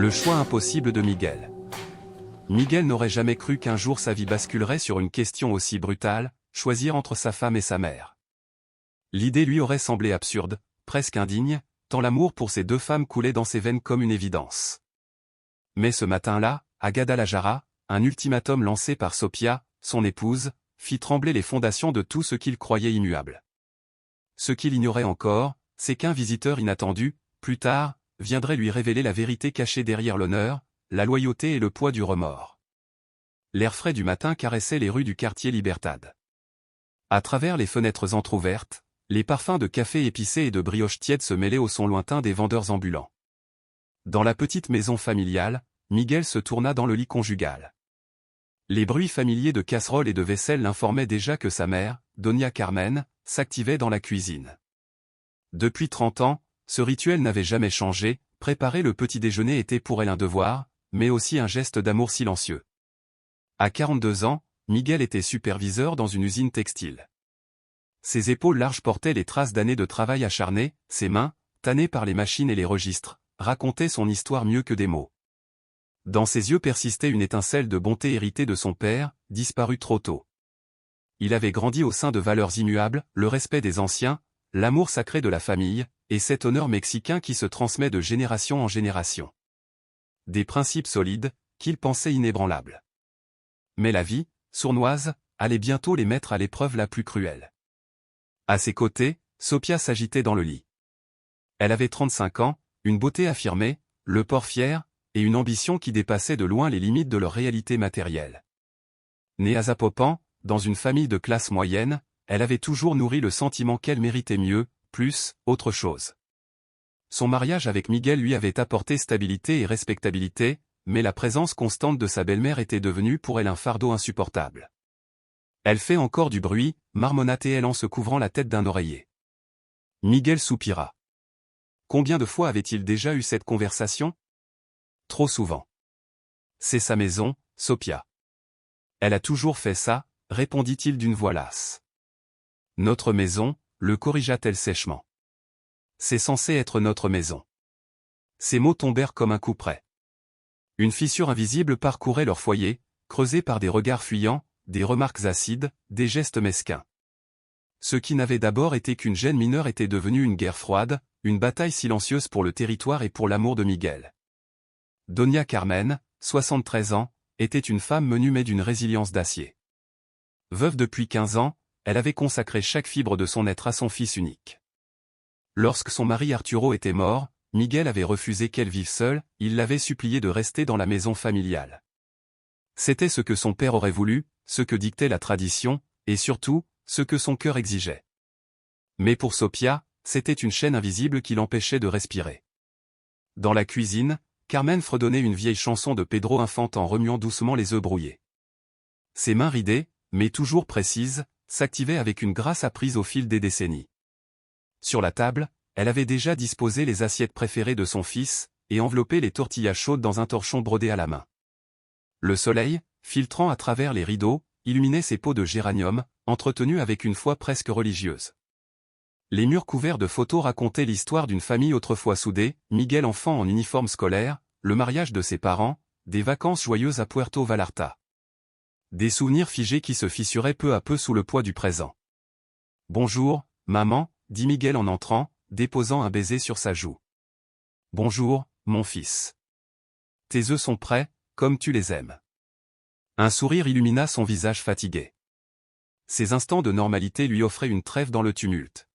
Le choix impossible de Miguel. Miguel n'aurait jamais cru qu'un jour sa vie basculerait sur une question aussi brutale, choisir entre sa femme et sa mère. L'idée lui aurait semblé absurde, presque indigne, tant l'amour pour ces deux femmes coulait dans ses veines comme une évidence. Mais ce matin-là, à Guadalajara, un ultimatum lancé par Sophia, son épouse, fit trembler les fondations de tout ce qu'il croyait immuable. Ce qu'il ignorait encore, c'est qu'un visiteur inattendu, plus tard, viendrait lui révéler la vérité cachée derrière l'honneur, la loyauté et le poids du remords. L'air frais du matin caressait les rues du quartier Libertad. À travers les fenêtres entr'ouvertes, les parfums de café épicé et de brioche tiède se mêlaient au son lointain des vendeurs ambulants. Dans la petite maison familiale, Miguel se tourna dans le lit conjugal. Les bruits familiers de casseroles et de vaisselle l'informaient déjà que sa mère, Doña Carmen, s'activait dans la cuisine. Depuis 30 ans, ce rituel n'avait jamais changé, préparer le petit déjeuner était pour elle un devoir, mais aussi un geste d'amour silencieux. À 42 ans, Miguel était superviseur dans une usine textile. Ses épaules larges portaient les traces d'années de travail acharné, ses mains, tannées par les machines et les registres, racontaient son histoire mieux que des mots. Dans ses yeux persistait une étincelle de bonté héritée de son père, disparu trop tôt. Il avait grandi au sein de valeurs immuables, le respect des anciens, l'amour sacré de la famille, et cet honneur mexicain qui se transmet de génération en génération. Des principes solides, qu'il pensait inébranlables. Mais la vie, sournoise, allait bientôt les mettre à l'épreuve la plus cruelle. À ses côtés, Sophia s'agitait dans le lit. Elle avait 35 ans, une beauté affirmée, le port fier, et une ambition qui dépassait de loin les limites de leur réalité matérielle. Née à Zapopan, dans une famille de classe moyenne, elle avait toujours nourri le sentiment qu'elle méritait mieux, plus, autre chose. Son mariage avec Miguel lui avait apporté stabilité et respectabilité, mais la présence constante de sa belle-mère était devenue pour elle un fardeau insupportable. Elle fait encore du bruit, marmonna-t-elle en se couvrant la tête d'un oreiller. Miguel soupira. Combien de fois avait-il déjà eu cette conversation? Trop souvent. C'est sa maison, Sophia. Elle a toujours fait ça, répondit-il d'une voix lasse. Notre maison, le corrigea-t-elle sèchement. C'est censé être notre maison. Ces mots tombèrent comme un couperet. Une fissure invisible parcourait leur foyer, creusée par des regards fuyants, des remarques acides, des gestes mesquins. Ce qui n'avait d'abord été qu'une gêne mineure était devenu une guerre froide, une bataille silencieuse pour le territoire et pour l'amour de Miguel. Doña Carmen, 73 ans, était une femme menue mais d'une résilience d'acier. Veuve depuis 15 ans, elle avait consacré chaque fibre de son être à son fils unique. Lorsque son mari Arturo était mort, Miguel avait refusé qu'elle vive seule, il l'avait supplié de rester dans la maison familiale. C'était ce que son père aurait voulu, ce que dictait la tradition, et surtout, ce que son cœur exigeait. Mais pour Sophia, c'était une chaîne invisible qui l'empêchait de respirer. Dans la cuisine, Carmen fredonnait une vieille chanson de Pedro Infante en remuant doucement les œufs brouillés. Ses mains ridées, mais toujours précises, s'activaient avec une grâce apprise au fil des décennies. Sur la table, elle avait déjà disposé les assiettes préférées de son fils, et enveloppé les tortillas chaudes dans un torchon brodé à la main. Le soleil, filtrant à travers les rideaux, illuminait ses pots de géranium, entretenus avec une foi presque religieuse. Les murs couverts de photos racontaient l'histoire d'une famille autrefois soudée, Miguel enfant en uniforme scolaire, le mariage de ses parents, des vacances joyeuses à Puerto Vallarta. Des souvenirs figés qui se fissuraient peu à peu sous le poids du présent. « Bonjour, maman », dit Miguel en entrant, déposant un baiser sur sa joue. « Bonjour, mon fils. Tes œufs sont prêts, comme tu les aimes. » Un sourire illumina son visage fatigué. Ces instants de normalité lui offraient une trêve dans le tumulte.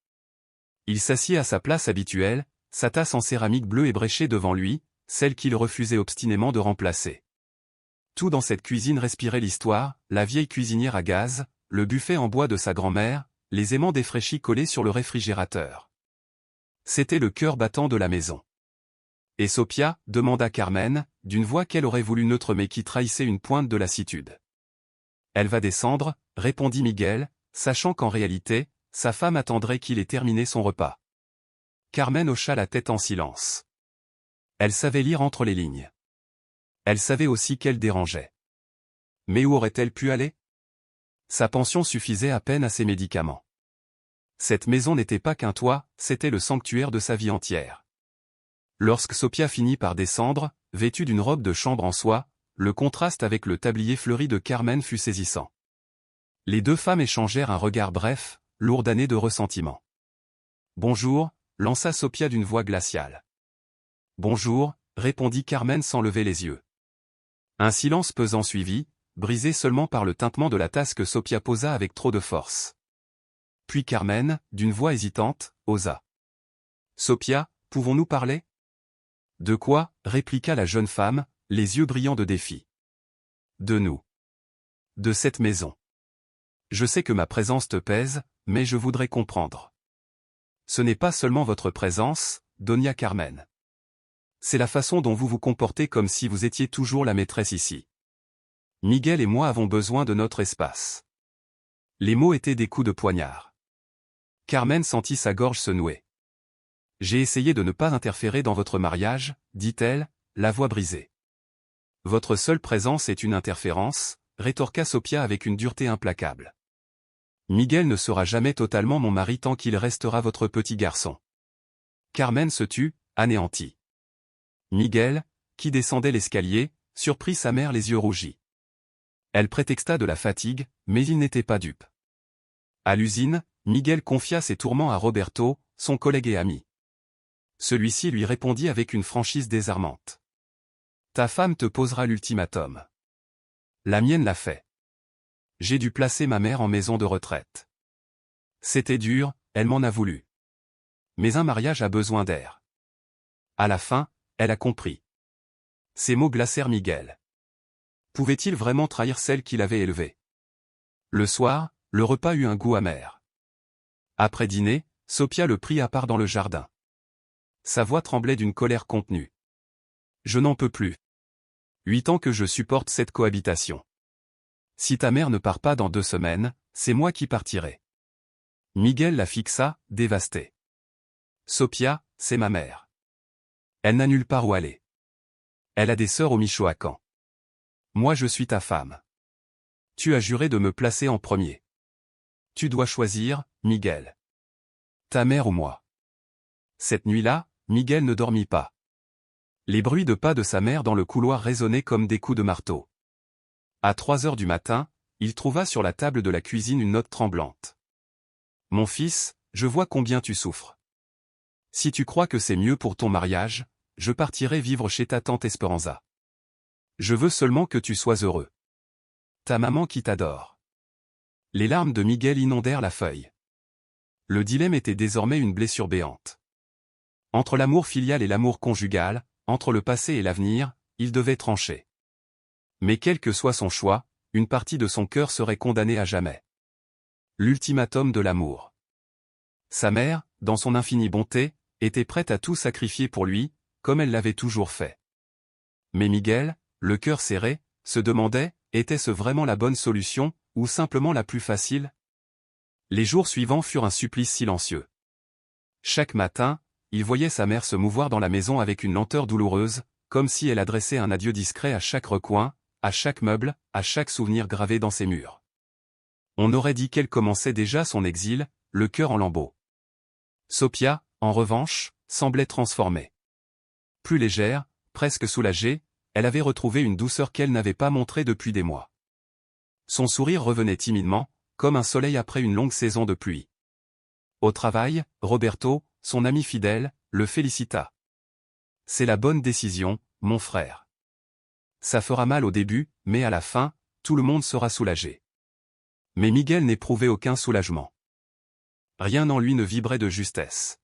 Il s'assit à sa place habituelle, sa tasse en céramique bleue ébréchée devant lui, celle qu'il refusait obstinément de remplacer. Tout dans cette cuisine respirait l'histoire, la vieille cuisinière à gaz, le buffet en bois de sa grand-mère, les aimants défraîchis collés sur le réfrigérateur. C'était le cœur battant de la maison. « Et Sophia » demanda Carmen, d'une voix qu'elle aurait voulu neutre mais qui trahissait une pointe de lassitude. « Elle va descendre » répondit Miguel, sachant qu'en réalité, sa femme attendrait qu'il ait terminé son repas. Carmen hocha la tête en silence. Elle savait lire entre les lignes. Elle savait aussi qu'elle dérangeait. Mais où aurait-elle pu aller? Sa pension suffisait à peine à ses médicaments. Cette maison n'était pas qu'un toit, c'était le sanctuaire de sa vie entière. Lorsque Sophia finit par descendre, vêtue d'une robe de chambre en soie, le contraste avec le tablier fleuri de Carmen fut saisissant. Les deux femmes échangèrent un regard bref, lourd d'années de ressentiment. « Bonjour », lança Sophia d'une voix glaciale. « Bonjour », répondit Carmen sans lever les yeux. Un silence pesant suivit, brisé seulement par le tintement de la tasse que Sophia posa avec trop de force. Puis Carmen, d'une voix hésitante, osa. « Sophia, pouvons-nous parler ?» « De quoi ?» répliqua la jeune femme, les yeux brillants de défi. « De nous. De cette maison. Je sais que ma présence te pèse, mais je voudrais comprendre. Ce n'est pas seulement votre présence, Doña Carmen. C'est la façon dont vous vous comportez comme si vous étiez toujours la maîtresse ici. Miguel et moi avons besoin de notre espace. » Les mots étaient des coups de poignard. Carmen sentit sa gorge se nouer. « J'ai essayé de ne pas interférer dans votre mariage, » dit-elle, la voix brisée. « Votre seule présence est une interférence, » rétorqua Sophia avec une dureté implacable. « Miguel ne sera jamais totalement mon mari tant qu'il restera votre petit garçon. » Carmen se tut, anéantie. Miguel, qui descendait l'escalier, surprit sa mère les yeux rougis. Elle prétexta de la fatigue, mais il n'était pas dupe. À l'usine, Miguel confia ses tourments à Roberto, son collègue et ami. Celui-ci lui répondit avec une franchise désarmante. « Ta femme te posera l'ultimatum. La mienne l'a fait. J'ai dû placer ma mère en maison de retraite. C'était dur, elle m'en a voulu. Mais un mariage a besoin d'air. » À la fin, elle a compris. Ces mots glacèrent Miguel. Pouvait-il vraiment trahir celle qu'il avait élevée? Le soir, le repas eut un goût amer. Après dîner, Sophia le prit à part dans le jardin. Sa voix tremblait d'une colère contenue. « Je n'en peux plus. 8 ans que je supporte cette cohabitation. Si ta mère ne part pas dans 2 semaines, c'est moi qui partirai. » Miguel la fixa, dévasté. « Sophia, c'est ma mère. Elle n'a nulle part où aller. Elle a des sœurs au Michoacán. Moi je suis ta femme. Tu as juré de me placer en premier. Tu dois choisir, Miguel. Ta mère ou moi. » Cette nuit-là, Miguel ne dormit pas. Les bruits de pas de sa mère dans le couloir résonnaient comme des coups de marteau. À 3 heures du matin, il trouva sur la table de la cuisine une note tremblante. « Mon fils, je vois combien tu souffres. Si tu crois que c'est mieux pour ton mariage, je partirai vivre chez ta tante Esperanza. Je veux seulement que tu sois heureux. Ta maman qui t'adore. » Les larmes de Miguel inondèrent la feuille. Le dilemme était désormais une blessure béante. Entre l'amour filial et l'amour conjugal, entre le passé et l'avenir, il devait trancher. Mais quel que soit son choix, une partie de son cœur serait condamnée à jamais. L'ultimatum de l'amour. Sa mère, dans son infinie bonté, était prête à tout sacrifier pour lui, comme elle l'avait toujours fait. Mais Miguel, le cœur serré, se demandait, était-ce vraiment la bonne solution, ou simplement la plus facile? Les jours suivants furent un supplice silencieux. Chaque matin, il voyait sa mère se mouvoir dans la maison avec une lenteur douloureuse, comme si elle adressait un adieu discret à chaque recoin, à chaque meuble, à chaque souvenir gravé dans ses murs. On aurait dit qu'elle commençait déjà son exil, le cœur en lambeaux. Sophia, en revanche, semblait transformée. Plus légère, presque soulagée, elle avait retrouvé une douceur qu'elle n'avait pas montrée depuis des mois. Son sourire revenait timidement, comme un soleil après une longue saison de pluie. Au travail, Roberto, son ami fidèle, le félicita. « C'est la bonne décision, mon frère. Ça fera mal au début, mais à la fin, tout le monde sera soulagé. » Mais Miguel n'éprouvait aucun soulagement. Rien en lui ne vibrait de justesse.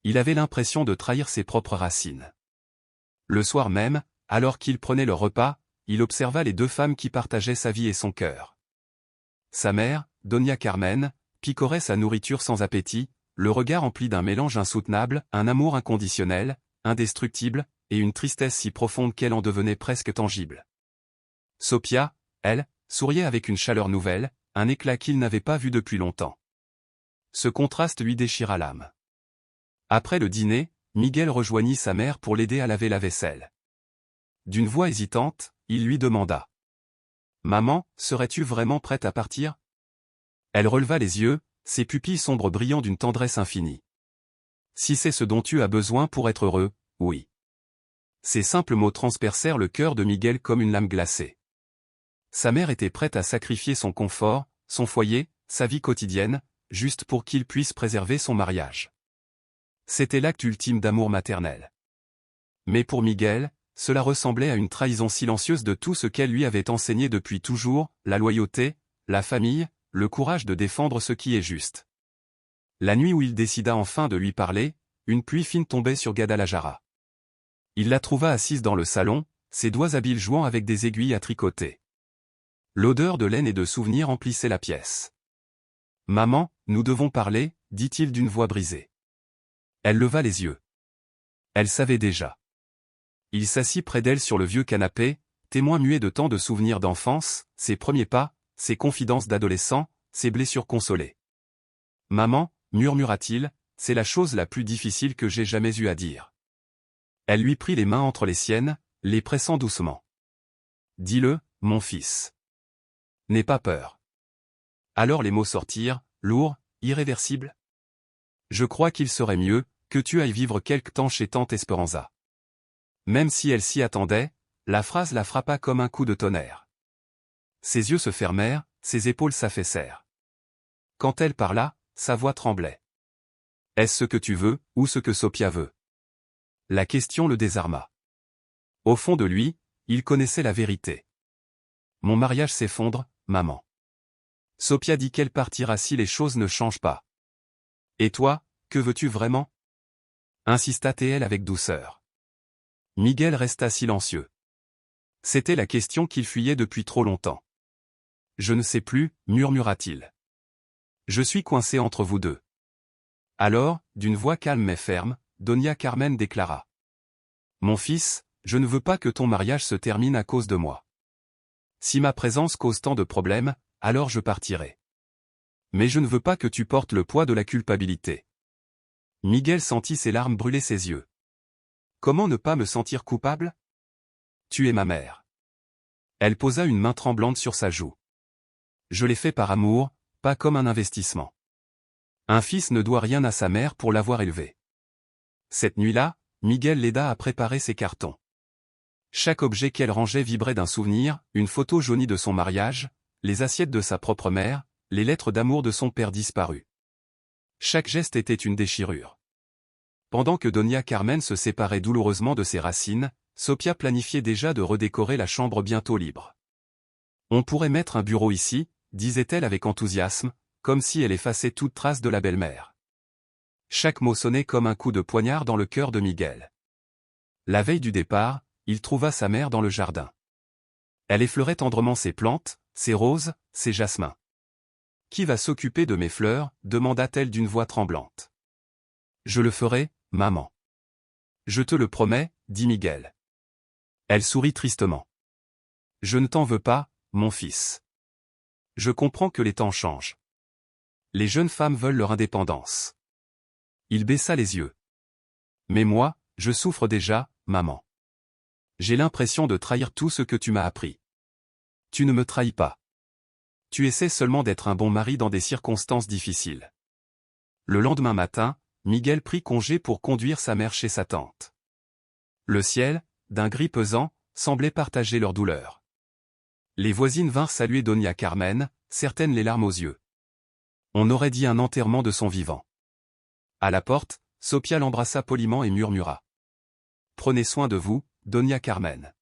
Il avait l'impression de trahir ses propres racines. Le soir même, alors qu'il prenait le repas, il observa les 2 femmes qui partageaient sa vie et son cœur. Sa mère, Doña Carmen, picorait sa nourriture sans appétit, le regard empli d'un mélange insoutenable, un amour inconditionnel, indestructible, et une tristesse si profonde qu'elle en devenait presque tangible. Sophia, elle, souriait avec une chaleur nouvelle, un éclat qu'il n'avait pas vu depuis longtemps. Ce contraste lui déchira l'âme. Après le dîner, Miguel rejoignit sa mère pour l'aider à laver la vaisselle. D'une voix hésitante, il lui demanda. « Maman, serais-tu vraiment prête à partir ?» Elle releva les yeux, ses pupilles sombres brillant d'une tendresse infinie. « Si c'est ce dont tu as besoin pour être heureux, oui. Ces simples mots transpercèrent le cœur de Miguel comme une lame glacée. Sa mère était prête à sacrifier son confort, son foyer, sa vie quotidienne, juste pour qu'il puisse préserver son mariage. C'était l'acte ultime d'amour maternel. Mais pour Miguel, cela ressemblait à une trahison silencieuse de tout ce qu'elle lui avait enseigné depuis toujours, la loyauté, la famille, le courage de défendre ce qui est juste. La nuit où il décida enfin de lui parler, une pluie fine tombait sur Guadalajara. Il la trouva assise dans le salon, ses doigts habiles jouant avec des aiguilles à tricoter. L'odeur de laine et de souvenirs emplissait la pièce. « Maman, nous devons parler, dit-il d'une voix brisée. Elle leva les yeux. Elle savait déjà. Il s'assit près d'elle sur le vieux canapé, témoin muet de tant de souvenirs d'enfance, ses premiers pas, ses confidences d'adolescent, ses blessures consolées. « Maman, murmura-t-il, c'est la chose la plus difficile que j'ai jamais eu à dire. » Elle lui prit les mains entre les siennes, les pressant doucement. « Dis-le, mon fils. N'aie pas peur. » Alors les mots sortirent, lourds, irréversibles. « Je crois qu'il serait mieux que tu ailles vivre quelque temps chez tante Esperanza. » Même si elle s'y attendait, la phrase la frappa comme un coup de tonnerre. Ses yeux se fermèrent, ses épaules s'affaissèrent. Quand elle parla, sa voix tremblait. « Est-ce ce que tu veux, ou ce que Sophia veut ?» La question le désarma. Au fond de lui, il connaissait la vérité. « Mon mariage s'effondre, maman. Sophia dit qu'elle partira si les choses ne changent pas. Et toi, que veux-tu vraiment ?» insista-t-elle avec douceur. Miguel resta silencieux. C'était la question qu'il fuyait depuis trop longtemps. « Je ne sais plus, murmura-t-il. Je suis coincé entre vous deux. » Alors, d'une voix calme mais ferme, Doña Carmen déclara. « Mon fils, je ne veux pas que ton mariage se termine à cause de moi. Si ma présence cause tant de problèmes, alors je partirai. Mais je ne veux pas que tu portes le poids de la culpabilité. » Miguel sentit ses larmes brûler ses yeux. « Comment ne pas me sentir coupable ? Tu es ma mère. » Elle posa une main tremblante sur sa joue. « Je l'ai fait par amour, pas comme un investissement. Un fils ne doit rien à sa mère pour l'avoir élevé. » Cette nuit-là, Miguel l'aida à préparer ses cartons. Chaque objet qu'elle rangeait vibrait d'un souvenir, une photo jaunie de son mariage, les assiettes de sa propre mère, les lettres d'amour de son père disparu. Chaque geste était une déchirure. Pendant que Doña Carmen se séparait douloureusement de ses racines, Sophia planifiait déjà de redécorer la chambre bientôt libre. « On pourrait mettre un bureau ici, » disait-elle avec enthousiasme, comme si elle effaçait toute trace de la belle-mère. Chaque mot sonnait comme un coup de poignard dans le cœur de Miguel. La veille du départ, il trouva sa mère dans le jardin. Elle effleurait tendrement ses plantes, ses roses, ses jasmins. « Qui va s'occuper de mes fleurs ?» demanda-t-elle d'une voix tremblante. « Je le ferai, maman. »« Je te le promets, » dit Miguel. Elle sourit tristement. « Je ne t'en veux pas, mon fils. Je comprends que les temps changent. Les jeunes femmes veulent leur indépendance. » Il baissa les yeux. « Mais moi, je souffre déjà, maman. J'ai l'impression de trahir tout ce que tu m'as appris. Tu ne me trahis pas. Tu essaies seulement d'être un bon mari dans des circonstances difficiles. » Le lendemain matin, Miguel prit congé pour conduire sa mère chez sa tante. Le ciel, d'un gris pesant, semblait partager leur douleur. Les voisines vinrent saluer Doña Carmen, certaines les larmes aux yeux. On aurait dit un enterrement de son vivant. À la porte, Sophia l'embrassa poliment et murmura. « Prenez soin de vous, Doña Carmen.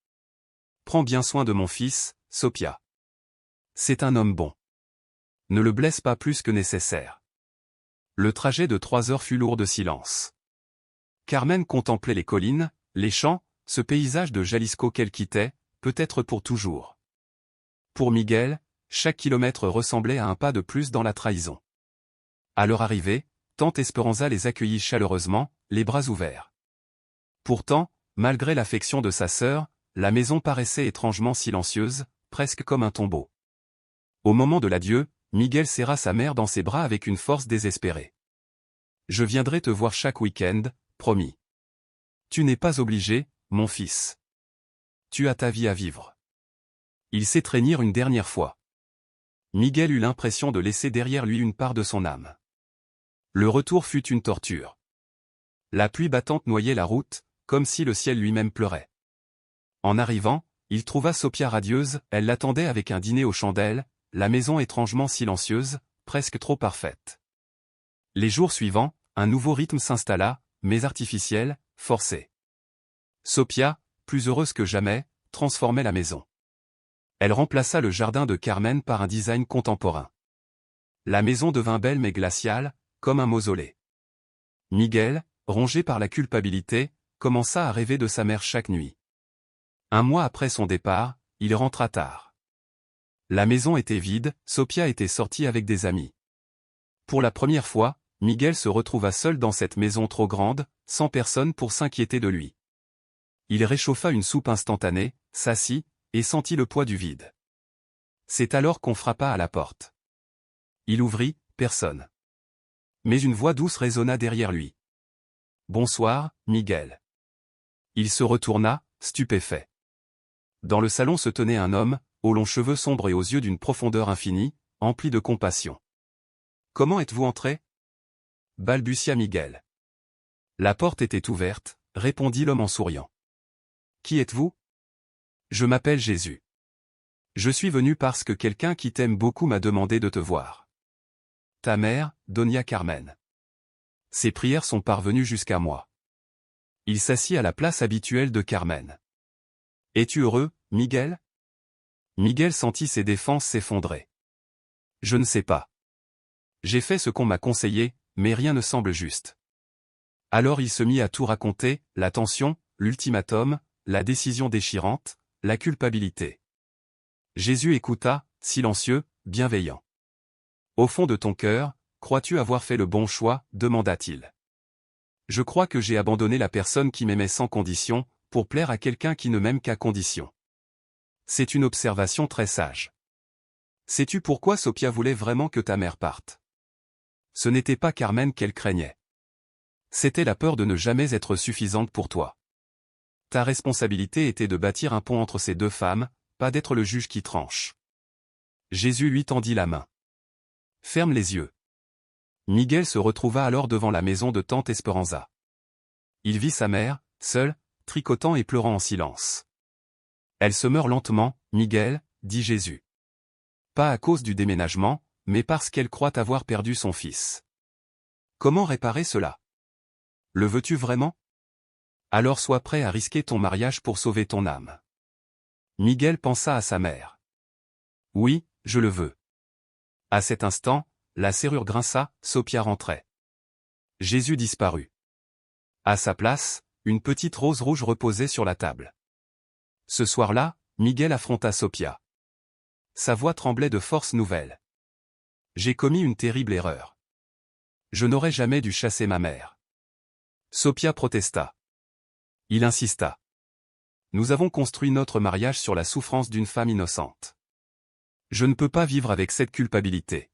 Prends bien soin de mon fils, Sophia. C'est un homme bon. Ne le blesse pas plus que nécessaire. » Le trajet de 3 heures fut lourd de silence. Carmen contemplait les collines, les champs, ce paysage de Jalisco qu'elle quittait, peut-être pour toujours. Pour Miguel, chaque kilomètre ressemblait à un pas de plus dans la trahison. À leur arrivée, tante Esperanza les accueillit chaleureusement, les bras ouverts. Pourtant, malgré l'affection de sa sœur, la maison paraissait étrangement silencieuse, presque comme un tombeau. Au moment de l'adieu, Miguel serra sa mère dans ses bras avec une force désespérée. « Je viendrai te voir chaque week-end, promis. Tu n'es pas obligé, mon fils. Tu as ta vie à vivre. » Ils s'étreignirent une dernière fois. Miguel eut l'impression de laisser derrière lui une part de son âme. Le retour fut une torture. La pluie battante noyait la route, comme si le ciel lui-même pleurait. En arrivant, il trouva Sophia radieuse, elle l'attendait avec un dîner aux chandelles, la maison étrangement silencieuse, presque trop parfaite. Les jours suivants, un nouveau rythme s'installa, mais artificiel, forcé. Sophia, plus heureuse que jamais, transformait la maison. Elle remplaça le jardin de Carmen par un design contemporain. La maison devint belle mais glaciale, comme un mausolée. Miguel, rongé par la culpabilité, commença à rêver de sa mère chaque nuit. Un mois après son départ, il rentra tard. La maison était vide, Sophia était sortie avec des amis. Pour la première fois, Miguel se retrouva seul dans cette maison trop grande, sans personne pour s'inquiéter de lui. Il réchauffa une soupe instantanée, s'assit, et sentit le poids du vide. C'est alors qu'on frappa à la porte. Il ouvrit, personne. Mais une voix douce résonna derrière lui. « Bonsoir, Miguel. » Il se retourna, stupéfait. Dans le salon se tenait un homme, aux longs cheveux sombres et aux yeux d'une profondeur infinie, empli de compassion. « Comment êtes-vous entré » balbutia Miguel. La porte était ouverte, répondit l'homme en souriant. « Qui êtes-vous » Je m'appelle Jésus. Je suis venu parce que quelqu'un qui t'aime beaucoup m'a demandé de te voir. Ta mère, Doña Carmen. Ses prières sont parvenues jusqu'à moi. Il s'assit à la place habituelle de Carmen. Es-tu heureux, Miguel ? Miguel sentit ses défenses s'effondrer. Je ne sais pas. J'ai fait ce qu'on m'a conseillé, mais rien ne semble juste. Alors il se mit à tout raconter, la tension, l'ultimatum, la décision déchirante, la culpabilité. Jésus écouta, silencieux, bienveillant. Au fond de ton cœur, crois-tu avoir fait le bon choix ? Demanda-t-il. Je crois que j'ai abandonné la personne qui m'aimait sans condition, pour plaire à quelqu'un qui ne m'aime qu'à condition. C'est une observation très sage. Sais-tu pourquoi Sophia voulait vraiment que ta mère parte ? Ce n'était pas Carmen qu'elle craignait. C'était la peur de ne jamais être suffisante pour toi. Ta responsabilité était de bâtir un pont entre ces deux femmes, pas d'être le juge qui tranche. Jésus lui tendit la main. Ferme les yeux. Miguel se retrouva alors devant la maison de tante Esperanza. Il vit sa mère, seule, tricotant et pleurant en silence. Elle se meurt lentement, Miguel, dit Jésus. Pas à cause du déménagement, mais parce qu'elle croit avoir perdu son fils. Comment réparer cela ? Le veux-tu vraiment ? Alors sois prêt à risquer ton mariage pour sauver ton âme. Miguel pensa à sa mère. Oui, je le veux. À cet instant, la serrure grinça, Sophia rentrait. Jésus disparut. À sa place, une petite rose rouge reposait sur la table. Ce soir-là, Miguel affronta Sophia. Sa voix tremblait de force nouvelle. J'ai commis une terrible erreur. Je n'aurais jamais dû chasser ma mère. Sophia protesta. Il insista. Nous avons construit notre mariage sur la souffrance d'une femme innocente. Je ne peux pas vivre avec cette culpabilité.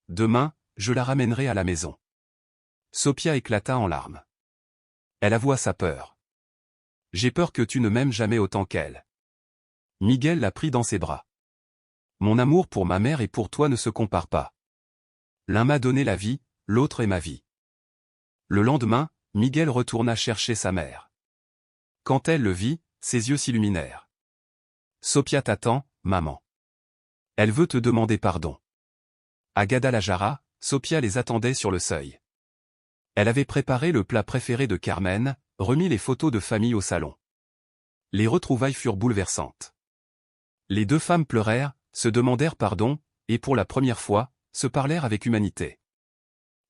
Demain, je la ramènerai à la maison. Sophia éclata en larmes. Elle avoua sa peur. J'ai peur que tu ne m'aimes jamais autant qu'elle. Miguel la prit dans ses bras. Mon amour pour ma mère et pour toi ne se compare pas. L'un m'a donné la vie, l'autre est ma vie. Le lendemain, Miguel retourna chercher sa mère. Quand elle le vit, ses yeux s'illuminèrent. Sophia t'attend, maman. Elle veut te demander pardon. À Guadalajara, Sophia les attendait sur le seuil. Elle avait préparé le plat préféré de Carmen, remis les photos de famille au salon. Les retrouvailles furent bouleversantes. Les deux femmes pleurèrent, se demandèrent pardon, et pour la première fois, se parlèrent avec humanité.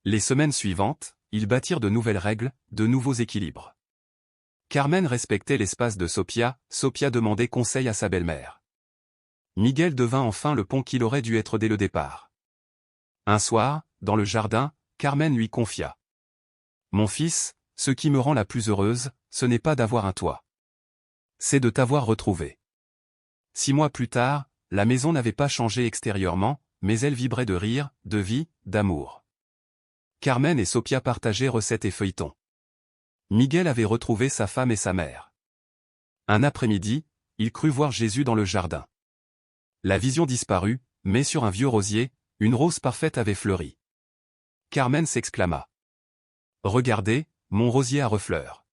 Les semaines suivantes, ils bâtirent de nouvelles règles, de nouveaux équilibres. Carmen respectait l'espace de Sophia, Sophia demandait conseil à sa belle-mère. Miguel devint enfin le pont qu'il aurait dû être dès le départ. Un soir, dans le jardin, Carmen lui confia. « Mon fils, ce qui me rend la plus heureuse, ce n'est pas d'avoir un toit. C'est de t'avoir retrouvé. » 6 mois plus tard, la maison n'avait pas changé extérieurement, mais elle vibrait de rire, de vie, d'amour. Carmen et Sophia partageaient recettes et feuilletons. Miguel avait retrouvé sa femme et sa mère. Un après-midi, il crut voir Jésus dans le jardin. La vision disparut, mais sur un vieux rosier, une rose parfaite avait fleuri. Carmen s'exclama. « Regardez, mon rosier à refleurs. »